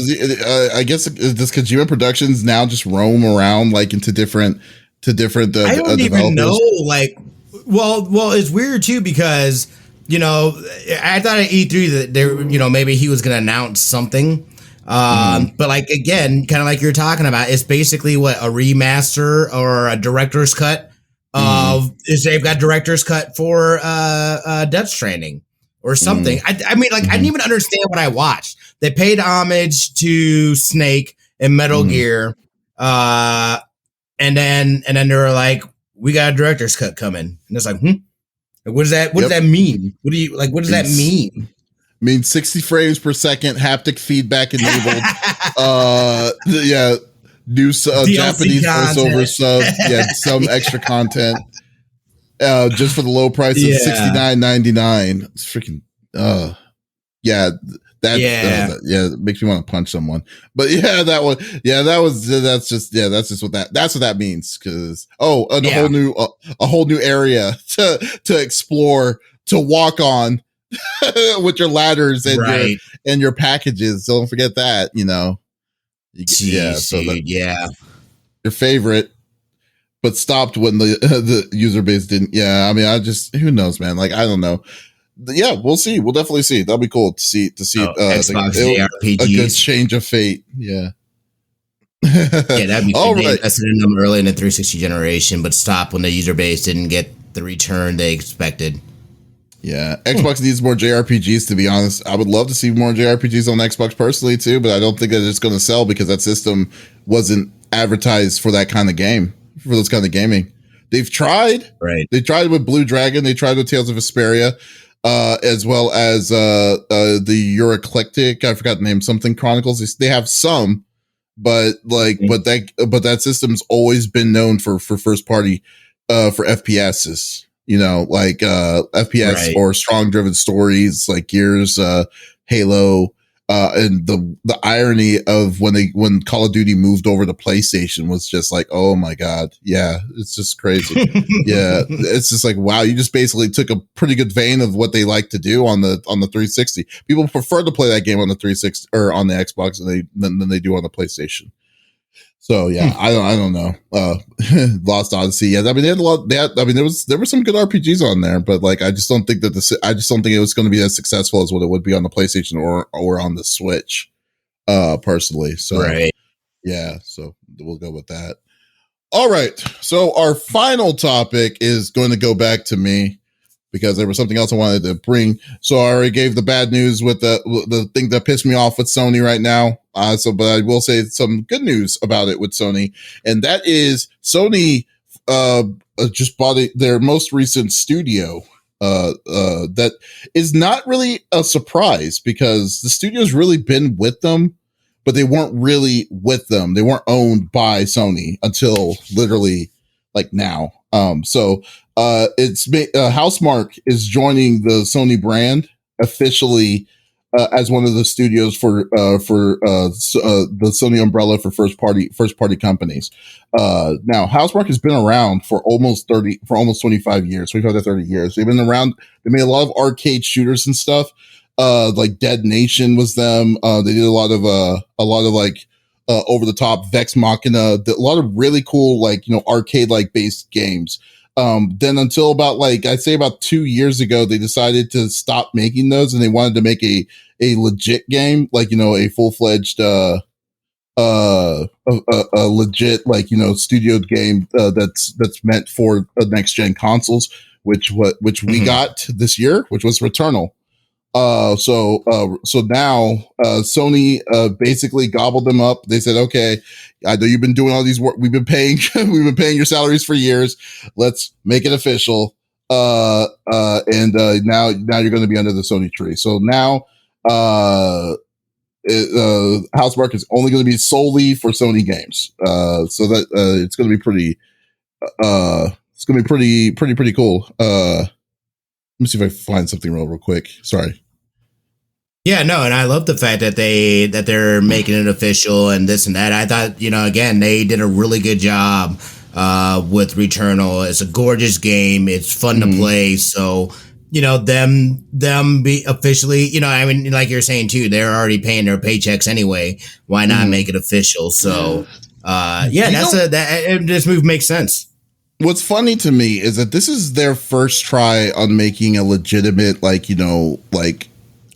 I guess does Kojima Productions now just roam around like into different I don't even know. Like, well, it's weird too because I thought at E3 that there, maybe he was going to announce something. But like, again, kind of like you're talking about, it's basically what a remaster or a director's cut of they've got director's cut for Death Stranding or something. I mean, like, I didn't even understand what I watched. They paid homage to Snake and Metal Gear, and then they were like, we got a director's cut coming, and it's like, what does that mean? What does that mean? Means 60 frames per second, haptic feedback enabled. New Japanese voiceover sub. Yeah, some extra content. Just for the low price of $69.99. It's freaking. It makes me want to punch someone. But that's just what that means. Because a whole new area to explore, to walk on. With your ladders and your packages. So don't forget that, your favorite, but stopped when the user base didn't. Yeah, I mean, who knows, man? Like, I don't know. Yeah, we'll see. We'll definitely see. That'll be cool to see Xbox JRPGs. A good change of fate. Yeah. That'd be cool. They invested in them early in the 360 generation, but stopped when the user base didn't get the return they expected. Yeah, Xbox needs more JRPGs, to be honest. I would love to see more JRPGs on Xbox personally, too, but I don't think that it's going to sell because that system wasn't advertised for that kind of game, for those kind of gaming. They've tried. Right. They tried with Blue Dragon. They tried with Tales of Vesperia, as well as the Euroclectic. I forgot the name, something Chronicles. They have some, but that system's always been known for first party, for FPSs. FPS or strong driven stories like Gears, Halo, and the irony of when Call of Duty moved over to PlayStation was just like, oh my God. Yeah. It's just crazy. Yeah. It's just like, wow. You just basically took a pretty good vein of what they like to do on the 360. People prefer to play that game on the 360 or on the Xbox than they do on the PlayStation. So yeah, I don't know. Lost Odyssey. Yeah, I mean they had a lot. There were some good RPGs on there, but like I just don't think it was going to be as successful as what it would be on the PlayStation or on the Switch. Personally, so yeah, so we'll go with that. All right, so our final topic is going to go back to me because there was something else I wanted to bring. So I already gave the bad news with the thing that pissed me off with Sony right now. But I will say some good news about it with Sony, and that is Sony just bought their most recent studio. That is not really a surprise because the studio's really been with them, but they weren't really with them. They weren't owned by Sony until literally like now. So it's Housemarque is joining the Sony brand officially as one of the studios for the Sony umbrella for first party companies. Now Housemarque has been around for almost 25 years, 25 to 30 years. They've been around. They made a lot of arcade shooters and stuff. Like Dead Nation was them. They did a lot of like over the top Vex Machina, a lot of really cool arcade like based games. Then until about I'd say about 2 years ago, they decided to stop making those and they wanted to make a legit game, a full-fledged, a legit, studio game, that's meant for next gen consoles, which we got this year, which was Returnal. So now Sony basically gobbled them up. They said, "Okay, I know you've been doing all these work. We've been paying your salaries for years. Let's make it official." And now you're going to be under the Sony tree. So now Housemarque is only going to be solely for Sony games. So that it's going to be pretty. It's going to be pretty cool. Let me see if I find something real quick. Sorry. Yeah, no, and I love the fact that they're making it official and this and that. I thought, again, they did a really good job with Returnal. It's a gorgeous game. It's fun to play. So, them be officially, I mean, like you're saying too, they're already paying their paychecks anyway. Why not make it official? So, this move makes sense. What's funny to me is that this is their first try on making a legitimate,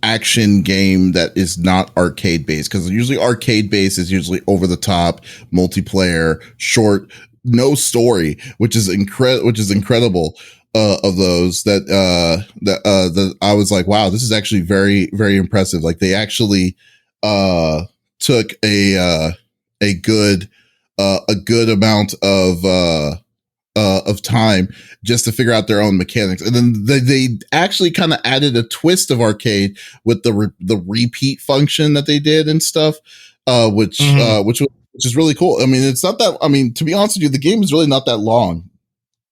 action game that is not arcade based, because usually arcade based is usually over the top, multiplayer, short, no story, which is incredible. Of those that I was like, wow, this is actually very, very impressive. Like they actually took a good amount of time just to figure out their own mechanics, and then they actually kind of added a twist of arcade with the repeat function that they did and stuff, which is really cool. I mean, it's not that. I mean, to be honest with you, the game is really not that long,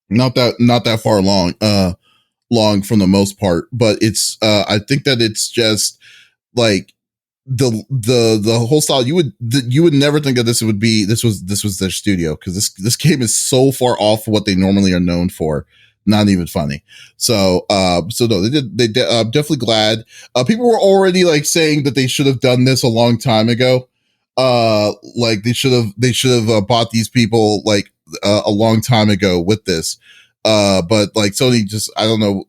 not that far long from the most part. But it's I think that it's just like the whole style. You would never think that this was their studio, because this game is so far off what they normally are known for. Not even funny. So no, they did. I'm definitely glad. People were already saying that they should have done this a long time ago. They should have bought these people a long time ago with this. But Sony just, I don't know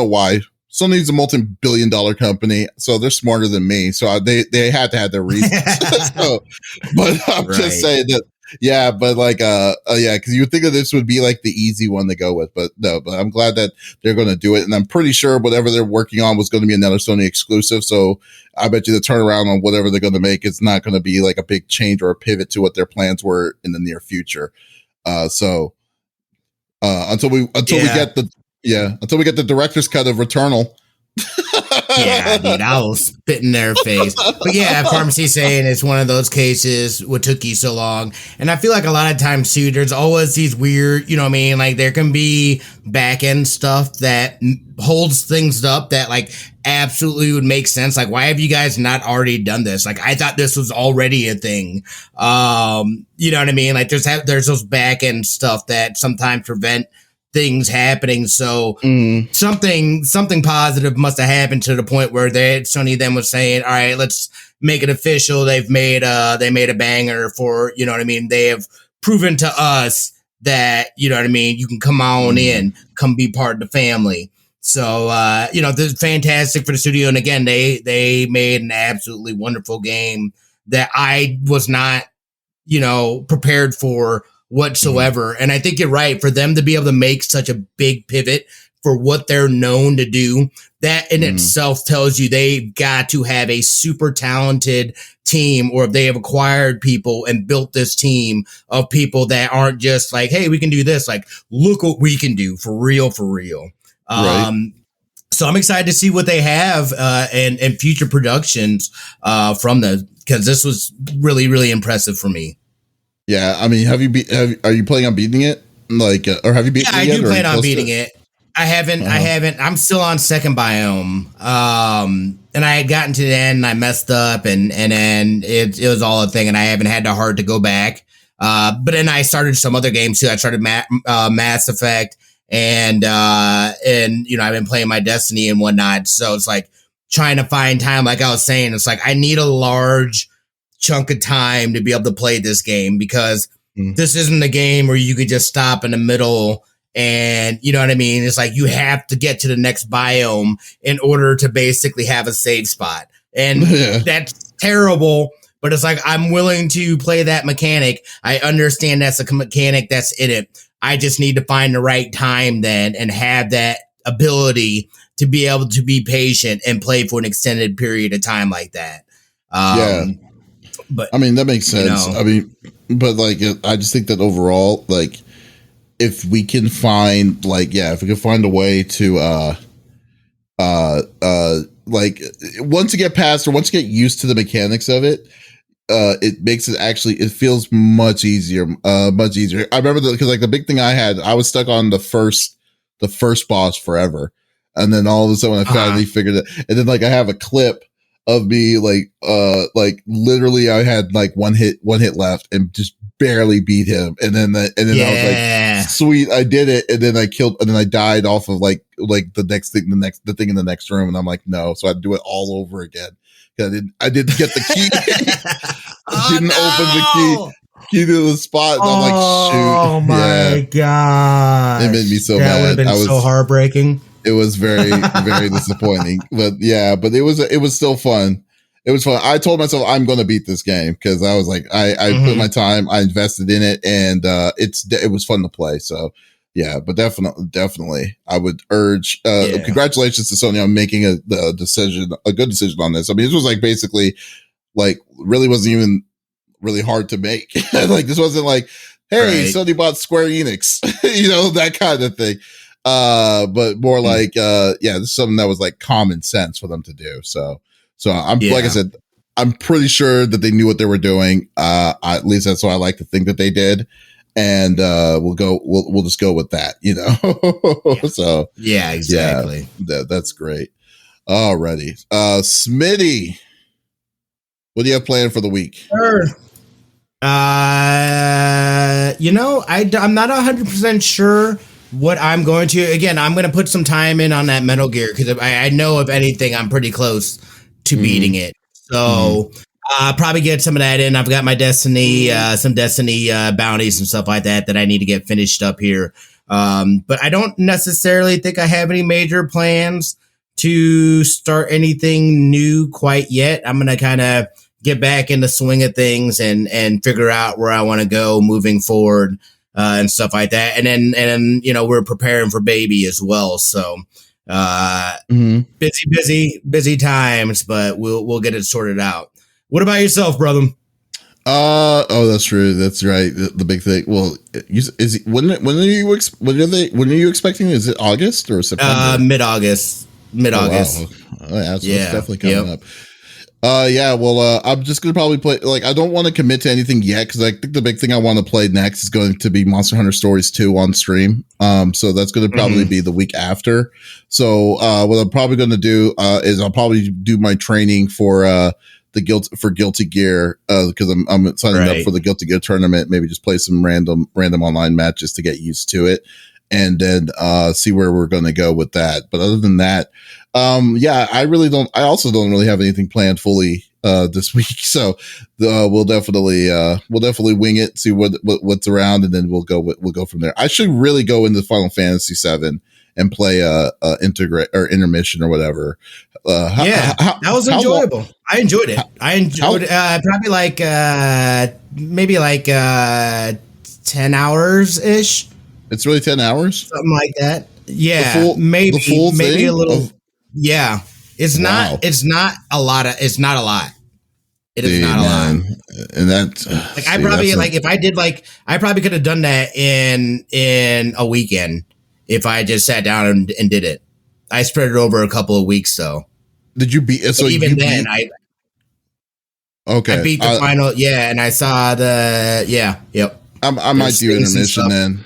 why. Sony's a multi-billion-dollar company, so they're smarter than me. So they had to have their reasons. But I'm just saying that, yeah. But because you would think that this would be the easy one to go with, but no. But I'm glad that they're going to do it, and I'm pretty sure whatever they're working on was going to be another Sony exclusive. So I bet you the turnaround on whatever they're going to make is not going to be a big change or a pivot to what their plans were in the near future. Until we get the director's cut of Returnal. Yeah, dude, I will spit in their face. But yeah, Pharmacy saying it's one of those cases, what took you so long. And I feel like a lot of times too, there's always these weird, there can be back end stuff that holds things up that absolutely would make sense. Why have you guys not already done this? I thought this was already a thing. You know what I mean? There's those back end stuff that sometimes prevent things happening. So something positive must have happened to the point where Sony then was saying, all right, let's make it official. They made a banger for, they have proven to us that, you can come on in, come be part of the family. So, this is fantastic for the studio. And again, they made an absolutely wonderful game that I was not, prepared for whatsoever. And I think you're right, for them to be able to make such a big pivot for what they're known to do, that in itself tells you they've got to have a super talented team, or if they have acquired people and built this team of people that aren't just hey, we can do this. Look what we can do for real. Right. So I'm excited to see what they have and future productions from because this was really, really impressive for me. Yeah, I mean, are you planning on beating it? Or have you beaten it yet? I do plan on beating it. I haven't. I'm still on second biome. And I had gotten to the end and I messed up and then it was all a thing and I haven't had the heart to go back. But then I started some other games too. I started Mass Effect and I've been playing my Destiny and whatnot. So it's trying to find time. Like I was saying, it's I need a large chunk of time to be able to play this game, because this isn't a game where you could just stop in the middle and you know what I mean? It's you have to get to the next biome in order to basically have a save spot. And that's terrible, but it's I'm willing to play that mechanic. I understand that's a mechanic that's in it. I just need to find the right time then and have that ability to be able to be patient and play for an extended period of time like that. But I mean, that makes sense. I mean, but like, I just think that overall, like, if we can find, like, if we can find a way to, like, once you get past or once you get used to the mechanics of it, it makes it actually, it feels much easier, much easier. I remember because like the big thing I was stuck on the first boss forever. And then all of a sudden I finally figured it. And then like, I have a clip of me like literally I had like one hit left and just barely beat him. And then I was like, sweet, I did it. And then I died off of like the thing in the next room. And I'm like, no. So I had to do it all over again. I didn't get the key. I didn't open the key to the spot. And I'm like, shoot. Oh my god. It made me so mad. That would have been so heartbreaking. It was very, very disappointing. But it was still fun. It was fun. I told myself I'm going to beat this game because I was like, I put my time, I invested in it, and it was fun to play. So yeah, but definitely, I would urge. Congratulations to Sony on making a good decision on this. I mean, this was like basically, like, really wasn't even really hard to make. Like, this wasn't like, hey, Sony bought Square Enix, that kind of thing. But more like, this is something that was like common sense for them to do. So I'm like I said, I'm pretty sure that they knew what they were doing. At least that's what I like to think that they did. And we'll just go with that, So yeah, exactly. That's great. Alrighty. Smitty, what do you have planned for the week? Sure. I'm not 100% sure what I'm going to. Again, I'm going to put some time in on that Metal Gear because I know, if anything, I'm pretty close to beating it. So probably get some of that in. I've got my Destiny, some Destiny bounties and stuff like that I need to get finished up here. But I don't necessarily think I have any major plans to start anything new quite yet. I'm going to kind of get back in the swing of things and figure out where I want to go moving forward. And stuff like that. And then, we're preparing for baby as well. So, busy times, but we'll get it sorted out. What about yourself, brother? That's true. That's right. The big thing. Well, when are you expecting? Is it August or September? Mid-August. Oh, wow. So it's definitely coming up. I'm just going to probably play, like, I don't want to commit to anything yet because I think the big thing I want to play next is going to be Monster Hunter Stories 2 on stream. So that's going to probably be the week after. So, what I'm probably going to do, is I'll probably do my training for, Guilty Gear, because I'm signing up for the Guilty Gear tournament, maybe just play some random online matches to get used to it. And then, see where we're going to go with that. But other than that, I also don't really have anything planned fully this week. So we'll definitely wing it, see what's around, and then we'll go from there. I should really go into Final Fantasy VII and play intermission or whatever. That was enjoyable. I enjoyed it. Probably like maybe like 10 hours ish. It's really 10 hours, something like that. Yeah, maybe a little. Yeah, it's not. It's not a lot. It's not a lot. It is not a lot. And that's like I probably like if I did like I probably could have done that in a weekend if I just sat down and did it. I spread it over a couple of weeks though. Did you beat? So even then, I beat the final. Yeah, and I saw the yep. I might do intermission then.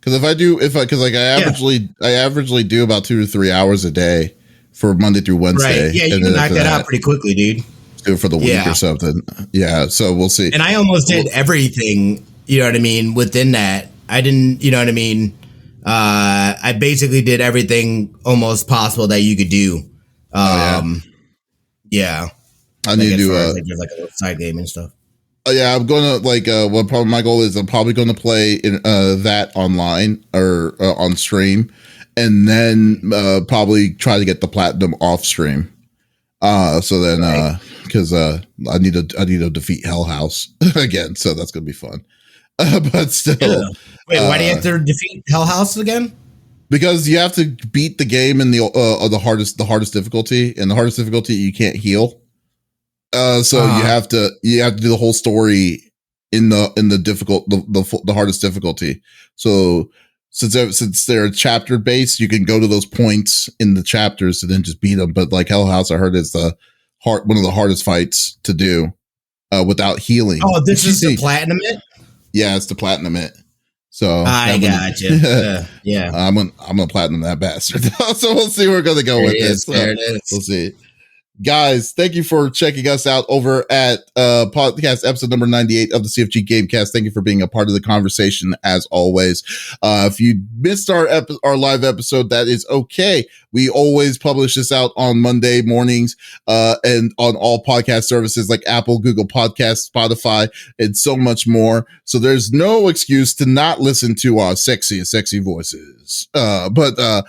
Because I averagely do about 2 to 3 hours a day for Monday through Wednesday. Right. Yeah, you can knock that out pretty quickly, dude. Do it for the week or something. Yeah, so we'll see. And I almost did everything, you know what I mean, within that. I didn't, you know what I mean? I basically did everything almost possible that you could do. Yeah. I need to do like a little side game and stuff. I'm going to my goal is I'm probably going to play that online or on stream, and then probably try to get the platinum off stream. So then because I need to defeat Hell House again, so that's going to be fun. But still, wait, why do you have to defeat Hell House again? Because you have to beat the game in the hardest difficulty, and the hardest difficulty you can't heal. So you have to do the whole story in the hardest difficulty. So since they're chapter based, you can go to those points in the chapters and then just beat them. But like Hell House, I heard is one of the hardest fights to do without healing. Oh, this is the platinum it? Yeah, it's the platinum it. So I got you. Yeah, I'm gonna platinum that bastard. So we'll see where we're gonna go with this. There it is. We'll see. Guys, thank you for checking us out over at podcast episode number 98 of the CFG Gamecast. Thank you for being a part of the conversation as always. If you missed our live episode, that is okay. We always publish this out on Monday mornings and on all podcast services like Apple, Google Podcasts, Spotify, and so much more. So there's no excuse to not listen to our sexy voices. But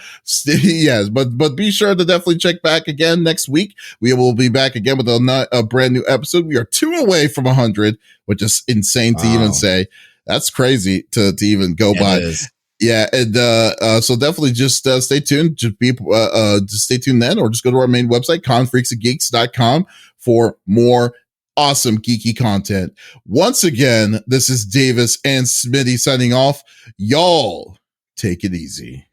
be sure to definitely check back again next week. We will be back again with a brand new episode. We are 2 away from 100, which is insane to even say. That's crazy to even go by. Yeah, and so definitely just stay tuned. Just stay tuned then, or just go to our main website, confreaksandgeeks.com, for more awesome geeky content. Once again, this is Davis and Smitty signing off. Y'all take it easy.